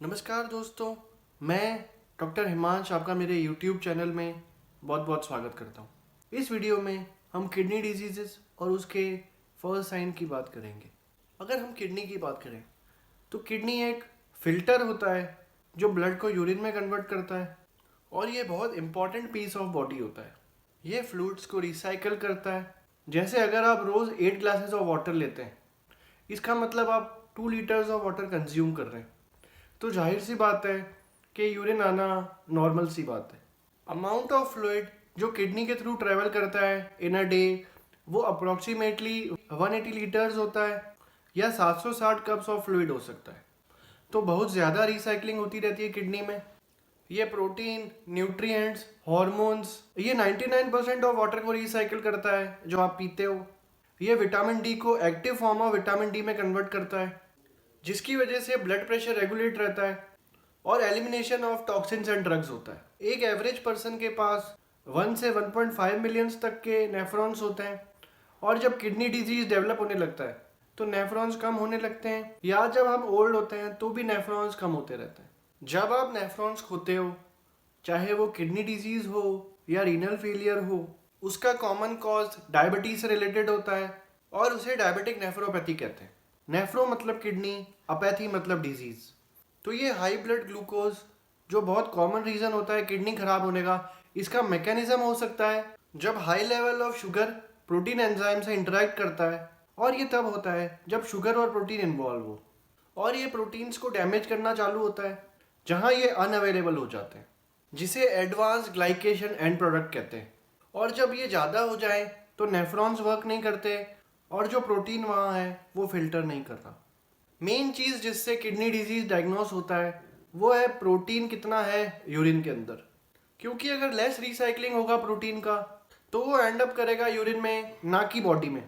नमस्कार दोस्तों, मैं डॉक्टर हिमांश आपका मेरे YouTube चैनल में बहुत बहुत स्वागत करता हूँ। इस वीडियो में हम किडनी डिजीज़ और उसके फर्स्ट साइन की बात करेंगे। अगर हम किडनी की बात करें तो किडनी एक फ़िल्टर होता है जो ब्लड को यूरिन में कन्वर्ट करता है और ये बहुत इंपॉर्टेंट पीस ऑफ बॉडी होता है। ये फ्लूइड्स को रिसाइकल करता है। जैसे अगर आप रोज़ 8 ग्लासेस ऑफ वाटर लेते हैं, इसका मतलब आप 2 लीटर्स ऑफ वाटर कंज्यूम कर रहे हैं, तो जाहिर सी बात है कि यूरिन आना नॉर्मल सी बात है। अमाउंट ऑफ फ्लूइड जो किडनी के थ्रू ट्रेवल करता है इन अ डे वो अप्रॉक्सीमेटली 180 लीटर्स होता है या 760 कप्स ऑफ फ्लूइड हो सकता है। तो बहुत ज़्यादा रिसाइकलिंग होती रहती है किडनी में। ये प्रोटीन, न्यूट्रिएंट्स, हार्मोन्स, ये 99% ऑफ वाटर को रिसाइकिल करता है जो आप पीते हो। ये विटामिन डी को active form of vitamin D में कन्वर्ट करता है, जिसकी वजह से ब्लड प्रेशर रेगुलेट रहता है और elimination of toxins and drugs होता है। एक एवरेज पर्सन के पास 1 से 1.5 मिलियंस तक के नेफ्रॉन्स होते हैं और जब किडनी डिजीज डेवलप होने लगता है तो नेफ्रॉन्स कम होने लगते हैं, या जब हम ओल्ड होते हैं तो भी नेफ्रॉन्स कम होते रहते हैं। जब आप नेफ्रॉन्स खोते हो, चाहे वो किडनी डिजीज हो या रीनल फेलियर हो, उसका कॉमन कॉज डायबिटीज से रिलेटेड होता है और उसे डायबिटिक नेफ्रोपैथी कहते हैं। नेफ्रो मतलब किडनी, अपैथी मतलब डिजीज। तो ये हाई ब्लड ग्लूकोज जो बहुत कॉमन रीज़न होता है किडनी खराब होने का, इसका मैकेनिज्म हो सकता है जब high level of sugar protein enzyme से इंटरेक्ट करता है, और ये तब होता है जब शुगर और प्रोटीन इन्वॉल्व हो और ये प्रोटीन्स को डैमेज करना चालू होता है जहाँ ये अनअवेलेबल हो जाते हैं, जिसे एडवांस ग्लाइकेशन एंड प्रोडक्ट कहते हैं। और जब ये ज़्यादा हो जाए तो नेफ्रॉन्स वर्क नहीं करते और जो प्रोटीन वहाँ है वो फिल्टर नहीं कर रहा। मेन चीज़ जिससे किडनी डिजीज डायग्नोस होता है वो है प्रोटीन कितना है यूरिन के अंदर, क्योंकि अगर लेस रिसाइकलिंग होगा प्रोटीन का तो वो एंड अप करेगा यूरिन में, ना कि बॉडी में।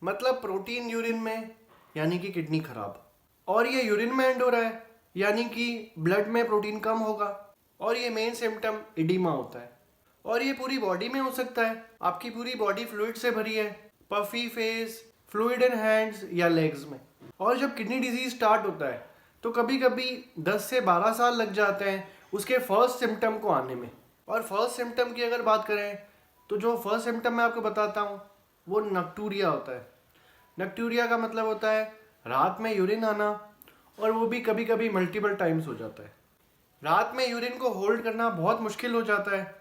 मतलब प्रोटीन यूरिन में यानी कि किडनी खराब, और ये यूरिन में एंड हो रहा है यानी कि ब्लड में प्रोटीन कम होगा, और ये मेन सिम्टम इडीमा होता है। और ये पूरी बॉडी में हो सकता है। आपकी पूरी बॉडी फ्लूइड से भरी है, puffy face, fluid in hands या लेग्स में। और जब किडनी डिजीज स्टार्ट होता है तो कभी कभी 10 से 12 साल लग जाते हैं उसके फर्स्ट सिम्टम को आने में। और फर्स्ट सिम्टम की अगर बात करें तो जो फर्स्ट सिम्टम मैं आपको बताता हूँ वो नक्टूरिया होता है। नक्टूरिया का मतलब होता है रात में यूरिन आना, और वो भी कभी कभी मल्टीपल टाइम्स हो जाता है। रात में यूरिन को होल्ड करना बहुत मुश्किल हो जाता है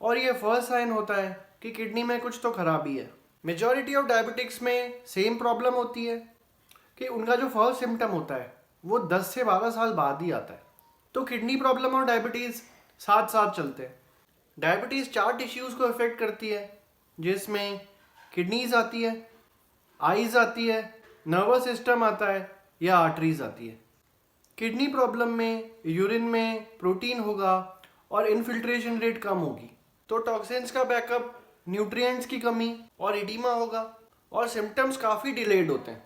और ये फर्स्ट साइन होता है कि किडनी में कुछ तो खराबी है। मेजॉरिटी ऑफ डायबिटिक्स में सेम प्रॉब्लम होती है कि उनका जो फर्स्ट सिम्टम होता है वो 10 से 12 साल बाद ही आता है। तो किडनी प्रॉब्लम और डायबिटीज़ साथ साथ चलते हैं। डायबिटीज़ 4 टिश्यूज़ को इफेक्ट करती है, जिसमें किडनीज आती है, आईज आती है, नर्वस सिस्टम आता है या आर्टरीज आती है। किडनी प्रॉब्लम में यूरिन में प्रोटीन होगा और इनफिल्ट्रेशन रेट कम होगी, तो टॉक्सिन्स का बैकअप, न्यूट्रिएंट्स की कमी और इडीमा होगा, और सिम्टम्स काफ़ी डिलेड होते हैं,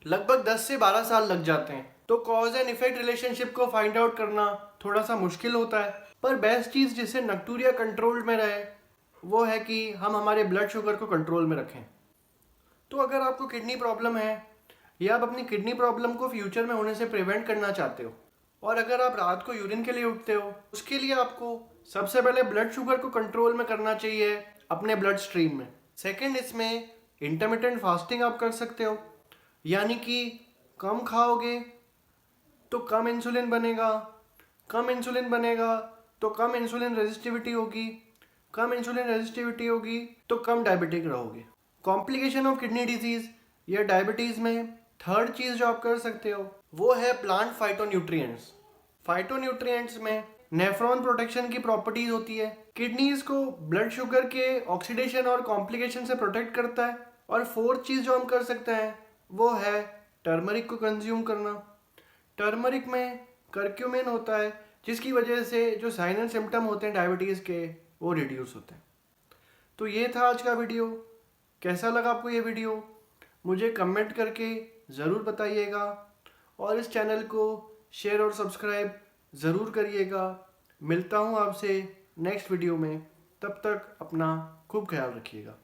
लगभग 10 से 12 साल लग जाते हैं। तो कॉज एंड इफेक्ट रिलेशनशिप को फाइंड आउट करना थोड़ा सा मुश्किल होता है, पर बेस्ट चीज़ जिससे नक्टूरिया कंट्रोल में रहे वो है कि हम हमारे ब्लड शुगर को कंट्रोल में रखें। तो अगर आपको किडनी प्रॉब्लम है या आप अपनी किडनी प्रॉब्लम को फ्यूचर में होने से प्रिवेंट करना चाहते हो, और अगर आप रात को यूरिन के लिए उठते हो, उसके लिए आपको सबसे पहले ब्लड शुगर को कंट्रोल में करना चाहिए अपने ब्लड स्ट्रीम में। सेकेंड, इसमें इंटरमिटेंट फास्टिंग आप कर सकते हो, यानी कि कम खाओगे तो कम इंसुलिन बनेगा, कम इंसुलिन बनेगा तो कम इंसुलिन रेजिस्टिविटी होगी, कम इंसुलिन रेजिस्टिविटी होगी तो कम डायबिटिक रहोगे। कॉम्प्लिकेशन ऑफ किडनी डिजीज या डायबिटीज़ में थर्ड चीज़ जो आप कर सकते हो वो है प्लांट फाइटोन्यूट्रिएंट्स। फाइटोन्यूट्रिएंट्स में नेफ्रॉन प्रोटेक्शन की प्रॉपर्टीज होती है, किडनीज को ब्लड शुगर के ऑक्सीडेशन और कॉम्प्लिकेशन से प्रोटेक्ट करता है। और फोर्थ चीज़ जो हम कर सकते हैं वो है टर्मरिक को कंज्यूम करना। टर्मरिक में करक्यूमिन होता है, जिसकी वजह से जो साइन एंड सिम्टम होते हैं डायबिटीज़ के वो रिड्यूस होते हैं। तो ये था आज का वीडियो। कैसा लगा आपको ये वीडियो मुझे कमेंट करके ज़रूर बताइएगा, और इस चैनल को शेयर और सब्सक्राइब ज़रूर करिएगा। मिलता हूँ आपसे नेक्स्ट वीडियो में, तब तक अपना खूब ख्याल रखिएगा।